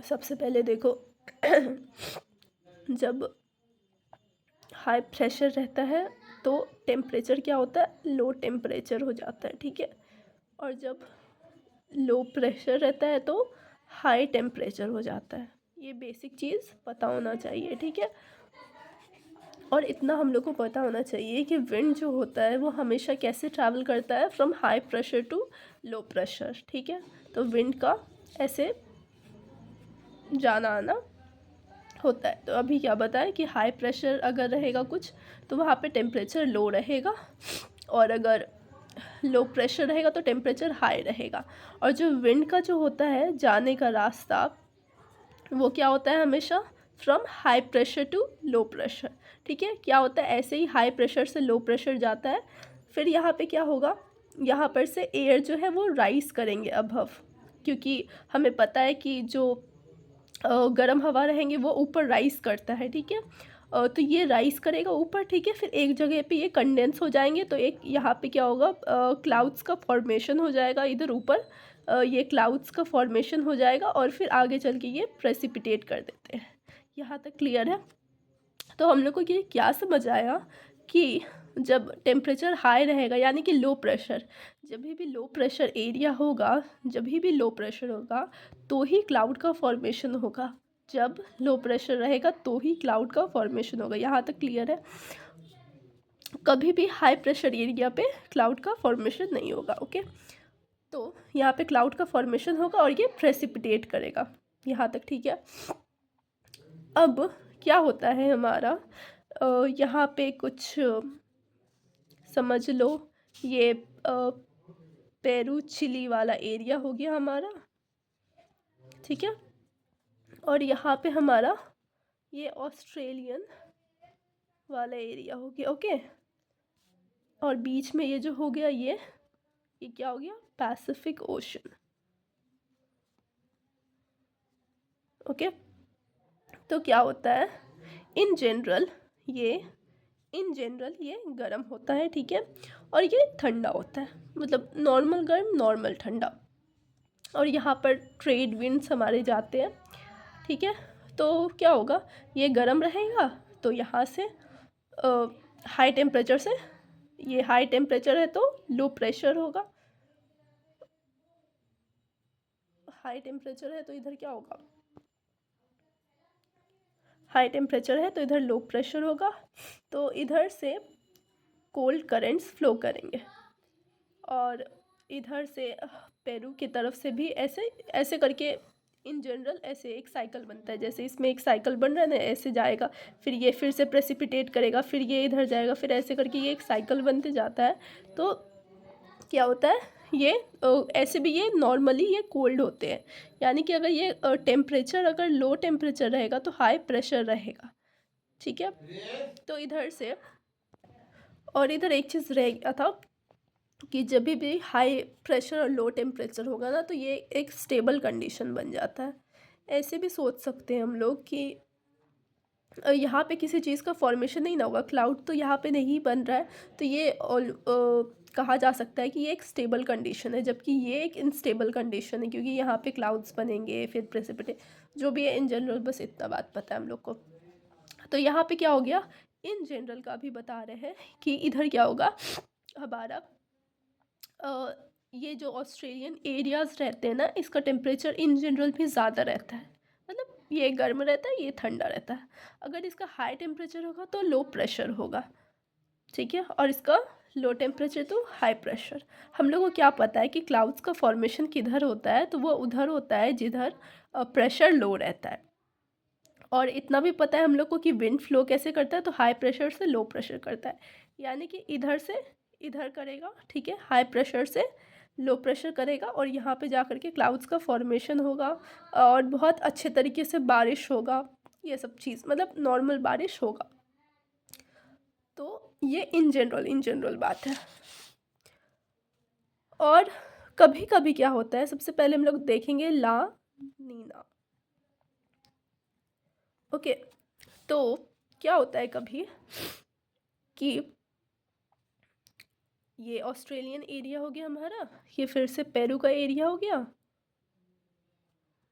सबसे पहले देखो जब हाई प्रेशर रहता है तो टेम्परेचर क्या होता है, लो टेम्परेचर हो जाता है, ठीक है। और जब लो प्रेशर रहता है तो हाई टेम्परेचर हो जाता है। ये बेसिक चीज़ पता होना चाहिए, ठीक है। और इतना हम लोग को पता होना चाहिए कि विंड जो होता है वो हमेशा कैसे ट्रैवल करता है, from high pressure to low pressure, ठीक है। तो विंड का ऐसे जाना आना होता है। तो अभी क्या बताएं कि हाई प्रेशर अगर रहेगा कुछ तो वहाँ पे टेम्परेचर लो रहेगा, और अगर लो प्रेशर रहेगा तो टेम्परेचर हाई रहेगा। और जो विंड का जो होता है जाने का रास्ता, वो क्या होता है हमेशा from high pressure to low pressure, ठीक है। क्या होता है, ऐसे ही हाई प्रेशर से लो प्रेशर जाता है, फिर यहाँ पे क्या होगा, यहाँ पर से एयर जो है वो राइज करेंगे अबव, क्योंकि हमें पता है कि जो गर्म हवा रहेंगे वो ऊपर राइज करता है, ठीक है। तो ये राइज करेगा ऊपर, ठीक है। फिर एक जगह पे ये कंडेंस हो जाएंगे, तो एक यहाँ पे क्या होगा, क्लाउड्स का फॉर्मेशन हो जाएगा इधर ऊपर, ये क्लाउड्स का फॉर्मेशन हो जाएगा और फिर आगे चल के ये प्रेसिपिटेट कर देते हैं। यहाँ तक क्लियर है। तो हम लोग को ये क्या समझ आया कि जब टेम्परेचर हाई रहेगा यानी कि लो प्रेशर, जब भी लो प्रेशर एरिया होगा, जब भी लो प्रेशर होगा तो ही क्लाउड का फॉर्मेशन होगा। जब लो प्रेशर रहेगा तो ही क्लाउड का फॉर्मेशन होगा। यहाँ तक क्लियर है। कभी भी हाई प्रेशर एरिया पे क्लाउड का फॉर्मेशन नहीं होगा, ओके। तो यहाँ पे क्लाउड का फॉर्मेशन होगा और ये प्रेसिपिटेट करेगा। यहाँ तक ठीक है। अब क्या होता है हमारा, यहाँ पे कुछ समझ लो, ये पेरू चिली वाला एरिया हो गया हमारा, ठीक है। और यहाँ पे हमारा ये ऑस्ट्रेलियन वाला एरिया हो गया, ओके। और बीच में ये जो हो गया ये क्या हो गया, पैसिफिक ओशन, ओके। तो क्या होता है, इन जनरल ये गर्म होता है, ठीक है। और ये ठंडा होता है, मतलब नॉर्मल गर्म नॉर्मल ठंडा। और यहाँ पर ट्रेड विंड्स हमारे जाते हैं, ठीक है। तो क्या होगा, ये गर्म रहेगा तो यहाँ से हाई टेम्परेचर से, ये हाई टेम्परेचर है तो लो प्रेशर होगा, हाई टेम्परेचर है तो इधर क्या होगा, हाई टेम्परेचर है तो इधर लो प्रेशर होगा। तो इधर से कोल्ड करेंट्स फ्लो करेंगे और इधर से पेरू की तरफ से भी ऐसे ऐसे करके इन जनरल ऐसे एक साइकिल बनता है। जैसे इसमें एक साइकिल बन रहा है ना, ऐसे जाएगा, फिर ये फिर से प्रेसिपिटेट करेगा, फिर ये इधर जाएगा, फिर ऐसे करके ये एक साइकिल बनते जाता है। तो क्या होता है, ये ऐसे भी ये नॉर्मली ये कोल्ड होते हैं, यानी कि अगर ये टेम्परेचर अगर लो टेम्परेचर रहेगा तो हाई प्रेशर रहेगा, ठीक है। तो इधर से, और इधर एक चीज़ रह गया था कि जब भी हाई प्रेशर और लो टेम्परेचर होगा ना तो ये एक स्टेबल कंडीशन बन जाता है। ऐसे भी सोच सकते हैं हम लोग कि यहाँ पे किसी चीज़ का फॉर्मेशन नहीं ना होगा, क्लाउड तो यहाँ पे नहीं बन रहा है, तो ये कहा जा सकता है कि ये एक स्टेबल कंडीशन है, जबकि ये एक इनस्टेबल कंडीशन है, क्योंकि यहाँ पे क्लाउड्स बनेंगे फिर प्रेसिपिटेट, जो भी है इन जनरल बस इतना बात पता है हम लोग को। तो यहाँ पे क्या हो गया, इन जनरल का भी बता रहे हैं कि इधर क्या होगा हमारा, ये जो ऑस्ट्रेलियन एरियाज़ रहते हैं ना, इसका टेम्परेचर इन जनरल भी ज़्यादा रहता है, मतलब ये गर्म रहता है ये ठंडा रहता है। अगर इसका हाई टेम्परेचर होगा तो लो प्रेशर होगा, ठीक है। और इसका लो टेम्परेचर तो हाई प्रेशर। हम लोग को क्या पता है कि क्लाउड्स का फॉर्मेशन किधर होता है, तो वो उधर होता है जिधर प्रेशर लो रहता है। और इतना भी पता है हम लोग को कि विंड फ्लो कैसे करता है, तो हाई प्रेशर से लो प्रेशर करता है, यानी कि इधर से इधर करेगा, ठीक है। हाई प्रेशर से लो प्रेशर करेगा और यहाँ पे जा कर के क्लाउड्स का फॉर्मेशन होगा और बहुत अच्छे तरीके से बारिश होगा, ये सब चीज़ मतलब नॉर्मल बारिश होगा। तो ये इन जनरल बात है। और कभी कभी क्या होता है, सबसे पहले हम लोग देखेंगे ला नीना, ओके। तो क्या होता है कभी कि ये ऑस्ट्रेलियन एरिया हो गया हमारा, ये फिर से पेरू का एरिया हो गया,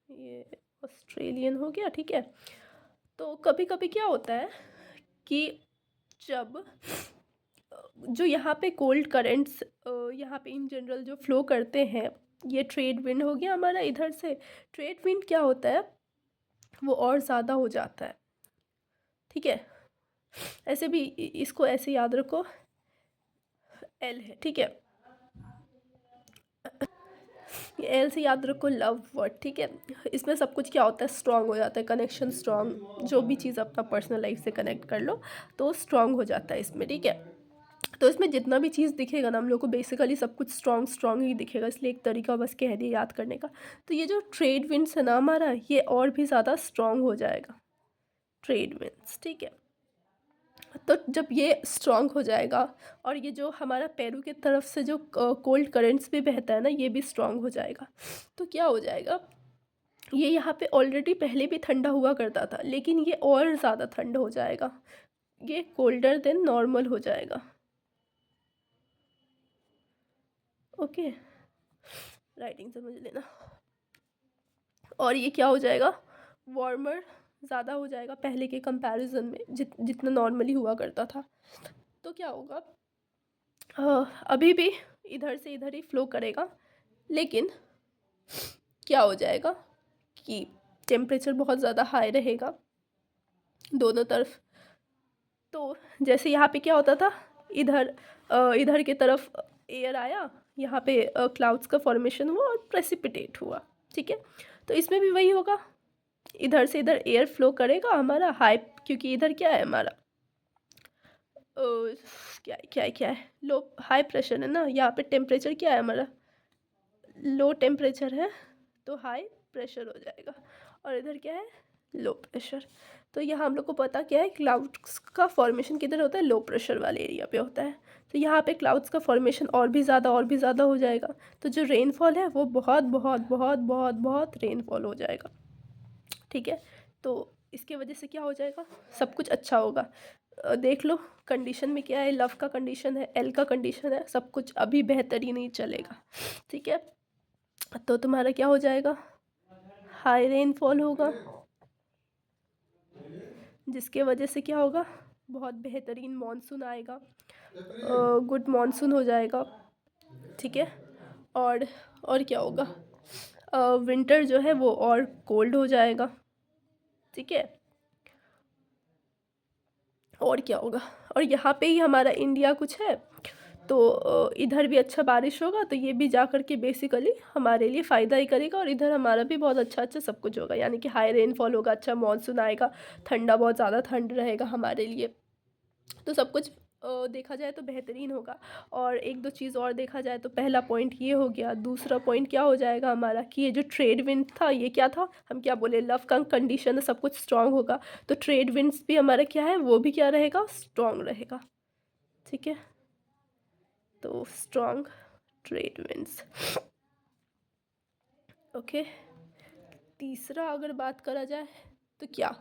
ये ऑस्ट्रेलियन हो गया, ठीक है। तो कभी कभी क्या होता है कि जब जो यहाँ पे कोल्ड करेंट्स यहाँ पे इन जनरल जो फ्लो करते हैं, ये ट्रेड विंड हो गया हमारा इधर से। ट्रेड विंड क्या होता है, वो और ज़्यादा हो जाता है, ठीक है। ऐसे भी इसको ऐसे याद रखो, एल है, ठीक है। एल से याद रखो लव वर्ड, ठीक है। इसमें सब कुछ क्या होता है, स्ट्रांग हो जाता है, कनेक्शन स्ट्रांग, जो भी चीज़ अपना पर्सनल लाइफ से कनेक्ट कर लो तो स्ट्रांग हो जाता है इसमें, ठीक है। तो इसमें जितना भी चीज़ दिखेगा ना हम लोग को बेसिकली सब कुछ स्ट्रांग स्ट्रांग ही दिखेगा, इसलिए एक तरीका बस कह दिया याद करने का। तो ये जो ट्रेड विंड्स है ना हमारा, ये और भी ज़्यादा स्ट्रांग हो जाएगा, ट्रेड विंड्स, ठीक है। तो जब ये स्ट्रांग हो जाएगा और ये जो हमारा पेरू की तरफ से जो कोल्ड करेंट्स भी बहता है ना, ये भी स्ट्रांग हो जाएगा। तो क्या हो जाएगा, ये यहाँ पे ऑलरेडी पहले भी ठंडा हुआ करता था, लेकिन ये और ज़्यादा ठंडा हो जाएगा, ये कोल्डर देन नॉर्मल हो जाएगा, ओके। राइटिंग समझ लेना। और ये क्या हो जाएगा, वार्मर ज़्यादा हो जाएगा पहले के कंपैरिजन में, जितना नॉर्मली हुआ करता था। तो क्या होगा, अभी भी इधर से इधर ही फ्लो करेगा, लेकिन क्या हो जाएगा कि टेम्परेचर बहुत ज़्यादा हाई रहेगा दोनों तरफ। तो जैसे यहाँ पे क्या होता था, इधर की तरफ एयर आया, यहाँ पे क्लाउड्स का फॉर्मेशन हुआ और प्रेसिपिटेट हुआ, ठीक है। तो इसमें भी वही होगा, इधर से इधर एयर फ्लो करेगा हमारा हाई, क्योंकि इधर क्या है हमारा क्या है लो हाई प्रेशर है ना, यहाँ पे टेम्परेचर क्या है हमारा लो टेम्परेचर है, तो हाई प्रेशर हो जाएगा। और इधर क्या है, लो प्रेशर। तो यहाँ हम लोग को पता क्या है, क्लाउड्स का फॉर्मेशन किधर होता है, लो प्रेशर वाले एरिया पे होता है। तो यहाँ पे क्लाउड्स का फॉर्मेशन और भी ज़्यादा हो जाएगा, तो जो रेनफॉल है वो बहुत बहुत बहुत बहुत बहुत रेनफॉल हो जाएगा, ठीक है। तो इसके वजह से क्या हो जाएगा, सब कुछ अच्छा होगा। देख लो कंडीशन में क्या है, लव का कंडीशन है, एल का कंडीशन है, सब कुछ अभी बेहतरीन ही चलेगा, ठीक है। तो तुम्हारा क्या हो जाएगा, हाई रेनफॉल होगा, जिसके वजह से क्या होगा, बहुत बेहतरीन मॉनसून आएगा, गुड मॉनसून हो जाएगा, ठीक है। और क्या होगा, विंटर जो है वो और कोल्ड हो जाएगा, ठीक है। और क्या होगा, और यहाँ पे ही हमारा इंडिया कुछ है, तो इधर भी अच्छा बारिश होगा, तो ये भी जा कर के बेसिकली हमारे लिए फ़ायदा ही करेगा, और इधर हमारा भी बहुत अच्छा सब कुछ होगा, यानी कि हाई रेनफॉल होगा, अच्छा मॉनसून आएगा, ठंडा बहुत ज़्यादा ठंड रहेगा हमारे लिए। तो सब कुछ देखा जाए तो बेहतरीन होगा। और एक दो चीज़ और देखा जाए तो पहला पॉइंट ये हो गया, दूसरा पॉइंट क्या हो जाएगा हमारा कि ये जो ट्रेड विंड था, ये क्या था, हम क्या बोले, लव का कंडीशन सब कुछ स्ट्रांग होगा, तो ट्रेड विंड्स भी हमारा क्या है, वो भी क्या रहेगा, स्ट्रांग रहेगा, ठीक है। तो स्ट्रांग ट्रेड विंड्स, ओके। तीसरा अगर बात करा जाए तो क्या,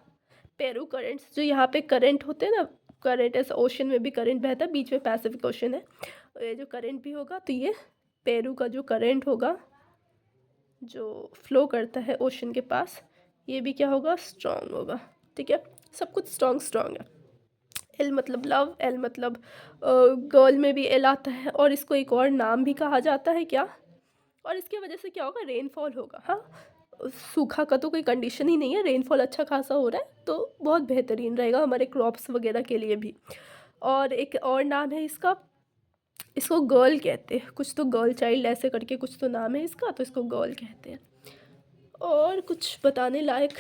पेरू करेंट्स, जो यहाँ पे करंट होते हैं ना, करंट ऐसा ओशन में भी करंट बहता है, बीच में पैसिफिक ओशन है, ये जो करंट भी होगा, तो ये पेरू का जो करंट होगा जो फ्लो करता है ओशन के पास, ये भी क्या होगा, स्ट्रांग होगा, ठीक है। सब कुछ स्ट्रांग स्ट्रांग है। एल मतलब लव, एल मतलब गर्ल में भी एल आता है, और इसको एक और नाम भी कहा जाता है क्या, और इसके वजह से क्या होगा, रेनफॉल होगा। हाँ, सूखा का तो कोई कंडीशन ही नहीं है, रेनफॉल अच्छा खासा हो रहा है, तो बहुत बेहतरीन रहेगा हमारे क्रॉप्स वगैरह के लिए भी। और एक और नाम है इसका, इसको गर्ल कहते हैं, कुछ तो गर्ल चाइल्ड ऐसे करके कुछ तो नाम है इसका, तो इसको गर्ल कहते हैं। और कुछ बताने लायक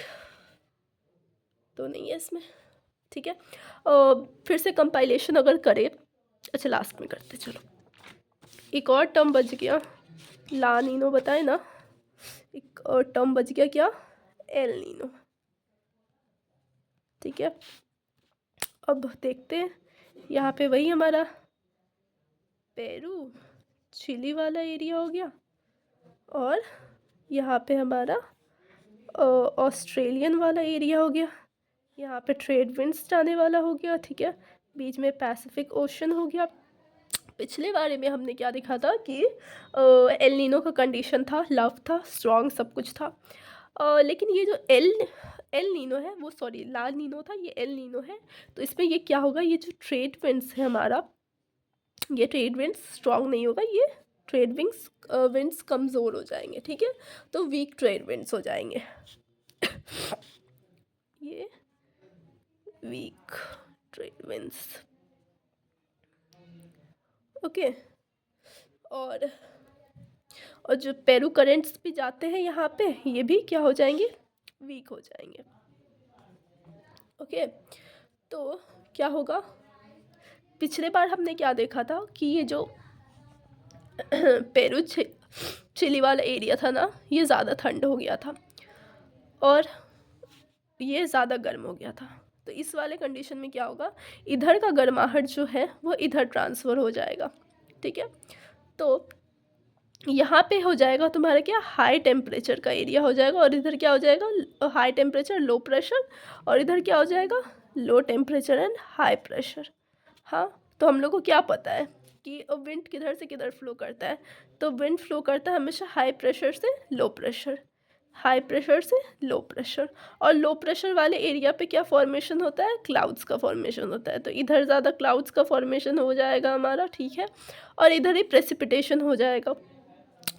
तो नहीं है इसमें, ठीक है। फिर से कंपाइलेशन अगर करें, अच्छा लास्ट में करते चलो। एक और टर्म बच गया, ला नीनो बताए ना, एक और टर्म बच गया क्या, एल नीनो, ठीक है। अब देखते हैं, यहाँ पे वही हमारा पेरू चिली वाला एरिया हो गया, और यहाँ पे हमारा ऑस्ट्रेलियन वाला एरिया हो गया, यहाँ पे ट्रेड विंड्स जाने वाला हो गया, ठीक है। बीच में पैसिफिक ओशन हो गया। पिछले बारे में हमने क्या देखा था कि एल नीनो का कंडीशन था, लव था, स्ट्रॉन्ग सब कुछ था। लेकिन ये जो एल एल नीनो है वो, सॉरी ला नीनो था, ये एल नीनो है। तो इसमें ये क्या होगा, ये जो ट्रेड विंड्स है हमारा, ये ट्रेड विंड्स स्ट्रांग नहीं होगा, ये ट्रेड विंड्स कमज़ोर हो जाएंगे, ठीक है। तो वीक ट्रेड विंड्स हो जाएंगे ये वीक ट्रेड विंड्स, ओके। और जो पेरू करेंट्स भी जाते हैं यहाँ पे, ये भी क्या हो जाएंगे, वीक हो जाएंगे, ओके। तो क्या होगा, पिछले बार हमने क्या देखा था कि ये जो पेरू चिली वाला एरिया था ना, ये ज़्यादा ठंड हो गया था और ये ज़्यादा गर्म हो गया था। तो इस वाले कंडीशन में क्या होगा, इधर का गर्माहट जो है वो इधर ट्रांसफ़र हो जाएगा, ठीक है। तो यहाँ पे हो जाएगा तुम्हारा क्या, हाई टेम्परेचर का एरिया हो जाएगा, और इधर क्या हो जाएगा, हाई टेम्परेचर लो प्रेशर, और इधर क्या हो जाएगा, low temperature and high pressure. हाँ, तो हम लोग को क्या पता है कि विंड किधर से किधर फ्लो करता है, तो विंड फ्लो करता है हमेशा हाई प्रेशर से लो प्रेशर, हाई प्रेशर से लो प्रेशर, और लो प्रेशर वाले एरिया पे क्या फॉर्मेशन होता है, क्लाउड्स का फॉर्मेशन होता है। तो इधर ज़्यादा क्लाउड्स का फॉर्मेशन हो जाएगा हमारा, ठीक है, और इधर ही प्रेसिपिटेशन हो जाएगा,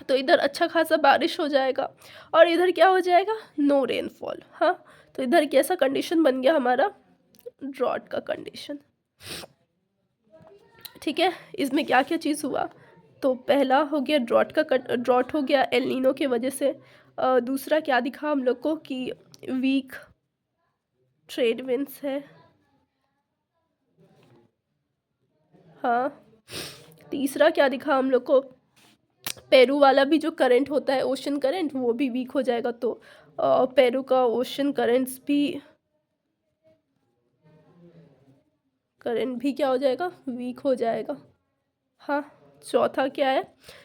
तो इधर अच्छा खासा बारिश हो जाएगा, और इधर क्या हो जाएगा, नो रेनफॉल। हाँ, तो इधर कैसा कंडीशन बन गया हमारा, ड्रॉट का कंडीशन, ठीक है। इसमें क्या क्या चीज़ हुआ, तो पहला हो गया ड्रॉट हो गया एल नीनो की वजह से। दूसरा क्या दिखा हम लोग को कि वीक ट्रेड विंड्स है, हाँ। तीसरा क्या दिखा हम लोग को, पेरू वाला भी जो करंट होता है, ओशन करंट, वो भी वीक हो जाएगा। तो पेरू का ओशन करंट भी क्या हो जाएगा, वीक हो जाएगा, हाँ। चौथा क्या है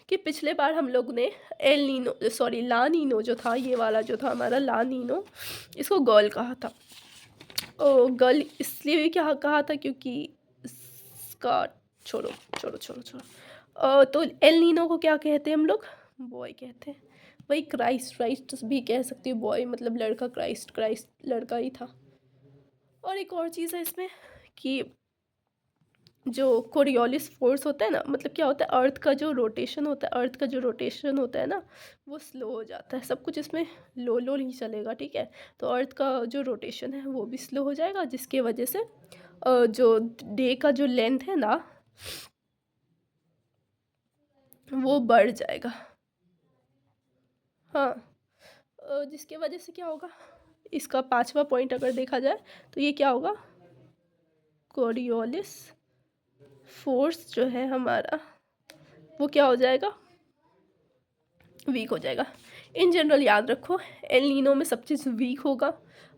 कि पिछले बार हम लोग ने एल नीनो, सॉरी ला नीनो जो था, ये वाला जो था हमारा ला नीनो, इसको गर्ल कहा था। गर्ल इसलिए भी क्या कहा था क्योंकि इसका, छोड़ो छोड़ो छोड़ो छोड़ो, तो एल नीनो को क्या कहते हैं हम लोग, बॉय कहते हैं। वही क्राइस्ट भी कह सकती हूँ, बॉय मतलब लड़का, क्राइस्ट लड़का ही था। और एक और चीज़ है इसमें कि जो कोरियोलिस फोर्स होता है ना, मतलब क्या होता है, अर्थ का जो रोटेशन होता है, ना, वो स्लो हो जाता है। सब कुछ इसमें लो लो नहीं चलेगा, ठीक है। तो अर्थ का जो रोटेशन है वो भी स्लो हो जाएगा, जिसके वजह से जो डे का जो लेंथ है ना, वो बढ़ जाएगा, हाँ। जिसके वजह से क्या होगा, इसका पांचवा पॉइंट अगर देखा जाए तो ये क्या होगा, कोरियोलिस फोर्स जो है हमारा, वो क्या हो जाएगा, वीक हो जाएगा। इन जनरल याद रखो, एल नीनो में सब चीज़ वीक होगा,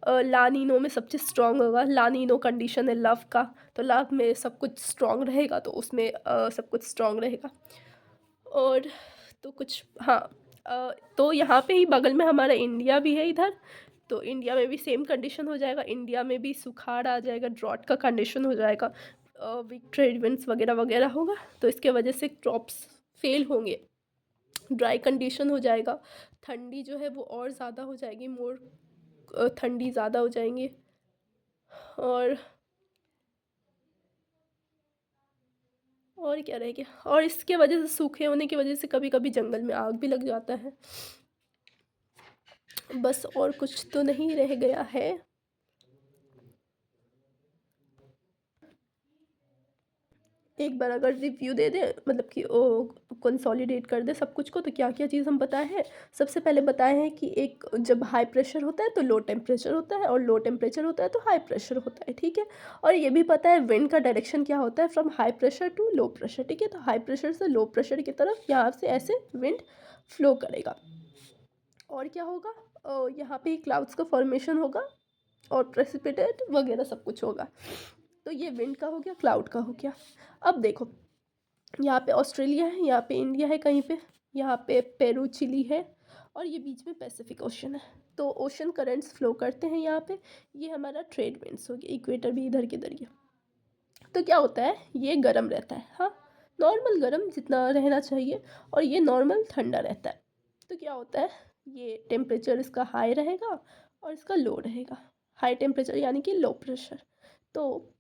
ला नीनो में सब चीज़ स्ट्रॉन्ग होगा। ला नीनो कंडीशन है लव का, तो लव में सब कुछ स्ट्रॉन्ग रहेगा, तो उसमें सब कुछ स्ट्रॉन्ग रहेगा। और तो कुछ, हाँ, तो यहाँ पे ही बगल में हमारा इंडिया भी है इधर, तो इंडिया में भी सेम कंडीशन हो जाएगा। इंडिया में भी सुखाड़ आ जाएगा, ड्रॉट का कंडीशन हो जाएगा, वीक ट्रेड विंड्स वगैरह वगैरह होगा, तो इसके वजह से क्रॉप्स फेल होंगे, ड्राई कंडीशन हो जाएगा, ठंडी जो है वो और ज़्यादा हो जाएगी, ठंडी ज़्यादा हो जाएंगी, और क्या रह गया, और इसके वजह से सूखे होने की वजह से कभी कभी जंगल में आग भी लग जाता है। बस और कुछ तो नहीं रह गया है। एक बार अगर रिव्यू दे दें, मतलब कि वो कंसोलिडेट कर दे सब कुछ को, तो क्या क्या चीज़ हम बताए हैं। सबसे पहले बताए हैं कि एक जब हाई प्रेशर होता है तो लो टेम्परेचर होता है, और लो टेम्परेचर होता है तो हाई प्रेशर होता है, ठीक है। और ये भी पता है विंड का डायरेक्शन क्या होता है, from high pressure to low pressure, ठीक है। तो हाई प्रेशर से लो प्रेशर की तरफ यहाँ से ऐसे विंड फ्लो करेगा, और क्या होगा, यहाँ पे क्लाउड्स का फॉर्मेशन होगा, और प्रेसिपिटेट वगैरह सब कुछ होगा। तो ये विंड का हो गया, क्लाउड का हो गया। अब देखो, यहाँ पे ऑस्ट्रेलिया है, यहाँ पे इंडिया है कहीं पे, यहाँ पे पेरू चिली है, और ये बीच में पैसिफिक ओशन है। तो ओशन करंट्स फ्लो करते हैं यहाँ पे, ये हमारा ट्रेड विंड्स हो गया, इक्वेटर भी इधर किधर गया। तो क्या होता है, ये गर्म रहता है, हाँ, नॉर्मल गर्म जितना रहना चाहिए, और ये नॉर्मल ठंडा रहता है। तो क्या होता है, ये टेम्परेचर इसका हाई रहेगा और इसका लो रहेगा। हाई टेम्परेचर यानी कि लो प्रेशर, तो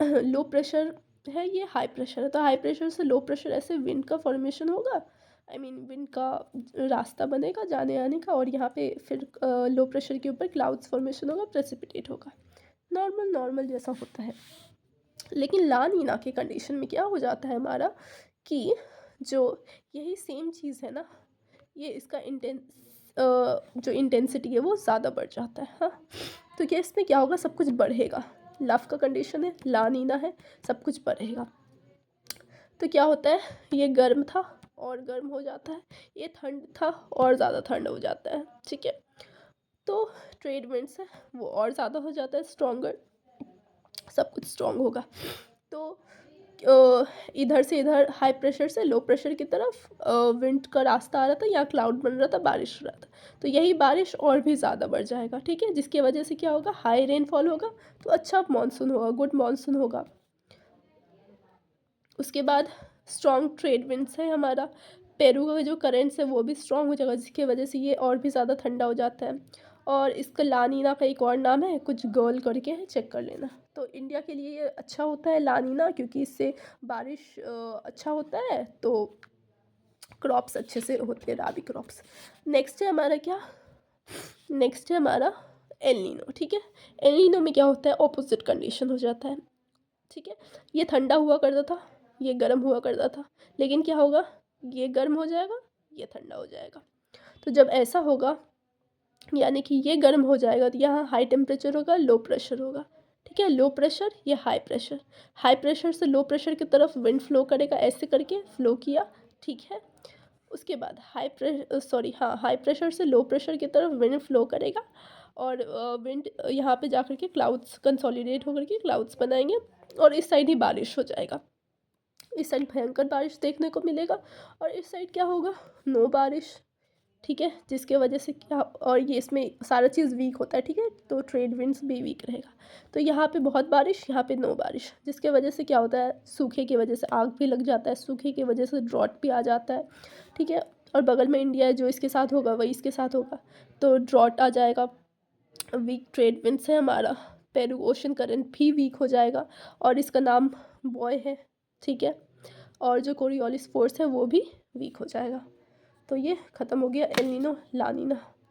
लो प्रेशर है, ये हाई प्रेशर है। तो हाई प्रेशर से लो प्रेशर ऐसे विंड का फॉर्मेशन होगा, आई मीन विंड का रास्ता बनेगा जाने आने का, और यहाँ पे फिर लो प्रेशर के ऊपर क्लाउड्स फॉर्मेशन होगा, प्रेसिपिटेट होगा, नॉर्मल नॉर्मल जैसा होता है। लेकिन ला नीना के कंडीशन में क्या हो जाता है हमारा कि जो यही सेम चीज़ है ना, ये इसका जो इंटेंसिटी है वो ज़्यादा बढ़ जाता है। हाँ, तो क्या इसमें क्या होगा, सब कुछ बढ़ेगा। लव का कंडीशन है, ला नीना है, सब कुछ बढ़ेगा। तो क्या होता है, ये गर्म था और गर्म हो जाता है, ये ठंड था और ज़्यादा ठंड हो जाता है, ठीक है। तो ट्रेड विंड्स है वो और ज़्यादा हो जाता है, स्ट्रॉन्गर, सब कुछ स्ट्रॉन्ग होगा। तो इधर से इधर हाई प्रेशर से लो प्रेशर की तरफ विंड का रास्ता आ रहा था, यहाँ क्लाउड बन रहा था, बारिश हो रहा था, तो यही बारिश और भी ज़्यादा बढ़ जाएगा, ठीक है, जिसकी वजह से क्या होगा, हाई रेनफॉल होगा, तो अच्छा मानसून होगा, गुड मानसून होगा। उसके बाद स्ट्रॉन्ग ट्रेड विंड्स है हमारा, पेरू का जो करेंट्स है वो भी स्ट्रॉन्ग हो जाएगा, जिसकी वजह से ये और भी ज़्यादा ठंडा हो जाता है। और इसका लानीना का एक और नाम है, कुछ गर्ल करके है, चेक कर लेना। तो इंडिया के लिए ये अच्छा होता है लानीना, क्योंकि इससे बारिश अच्छा होता है, तो क्रॉप्स अच्छे से होते हैं, राबी क्रॉप्स। नेक्स्ट है हमारा क्या, नेक्स्ट है हमारा एल नीनो, ठीक है। एल नीनो में क्या होता है, ऑपोजिट कंडीशन हो जाता है, ठीक है। ये ठंडा हुआ करता था, ये गर्म हुआ करता था, लेकिन क्या होगा, ये गर्म हो जाएगा, ये ठंडा हो जाएगा। तो जब ऐसा होगा, यानी कि ये गर्म हो जाएगा, तो यहाँ हाई टेम्परेचर होगा, लो प्रेशर होगा, ठीक है। लो प्रेशर, ये हाई प्रेशर, हाई प्रेशर से लो प्रेशर की तरफ विंड फ्लो करेगा, ऐसे करके फ्लो किया, ठीक है। उसके बाद हाई प्रेशर से लो प्रेशर की तरफ विंड फ्लो करेगा, और विंड यहाँ पे जा के क्लाउड्स कंसोलिडेट होकर के क्लाउड्स बनाएंगे, और इस साइड ही बारिश हो जाएगा। इस साइड भयंकर बारिश देखने को मिलेगा, और इस साइड क्या होगा, नो बारिश, ठीक है। जिसके वजह से क्या, और ये इसमें सारा चीज़ वीक होता है, ठीक है, तो ट्रेड विंड्स भी वीक रहेगा। तो यहाँ पे बहुत बारिश, यहाँ पे नो बारिश, जिसके वजह से क्या होता है, सूखे की वजह से आग भी लग जाता है, सूखे की वजह से ड्रॉट भी आ जाता है, ठीक है। और बगल में इंडिया है, जो इसके साथ होगा वही इसके साथ होगा, तो ड्रॉट आ जाएगा। वीक ट्रेड विंड्स है हमारा, पेरू ओशन करंट भी वीक हो जाएगा, और इसका नाम बॉय है, ठीक है। और जो कोरियोलिस फोर्स है वो भी वीक हो जाएगा। तो ये ख़त्म हो गया एल नीनो ला नीना।